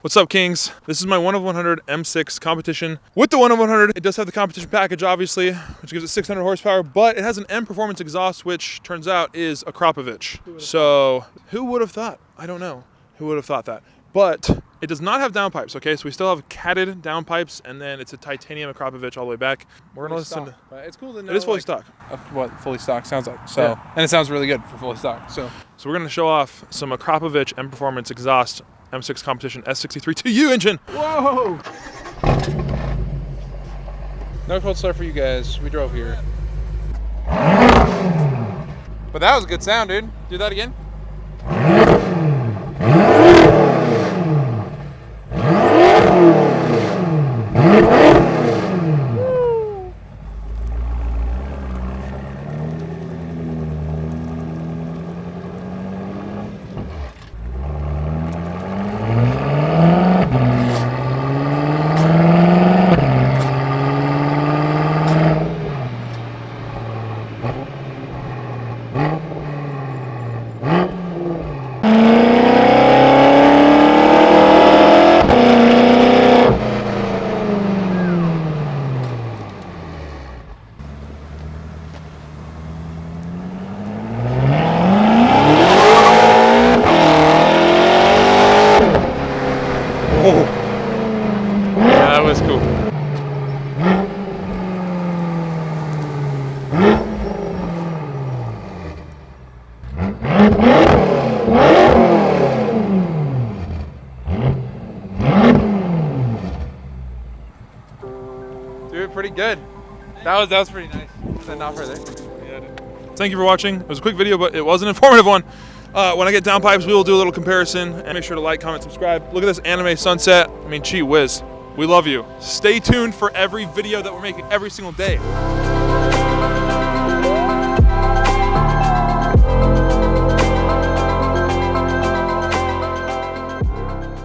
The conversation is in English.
What's up, Kings? This is my 1 of 100 M6 competition. With the 1 of 100, it does have the competition package, obviously, which gives it 600 horsepower, but it has an M performance exhaust, which turns out is Akrapovic. So who would have thought? I don't know. Who would have thought that? But it does not have downpipes, okay? So we still have catted downpipes, and then it's a titanium Akrapovic all the way back. We're gonna listen to... It's cool to know. It is fully stock. What fully stock sounds like. So, Yeah. And it sounds really good for fully stock. So we're gonna show off some Akrapovic M performance exhaust M6 competition S63TU engine. whoa! No cold start for you guys. We drove here. But that was a good sound, dude. Do that again. Yeah, that was cool. Dude, pretty good. That was pretty nice. Is that not further? Yeah, dude. Thank you for watching. It was a quick video, but it was an informative one. When I get downpipes, we will do a little comparison, and make sure to like, comment, subscribe. Look at this anime sunset. I mean, gee whiz. We love you. Stay tuned for every video that we're making every single day.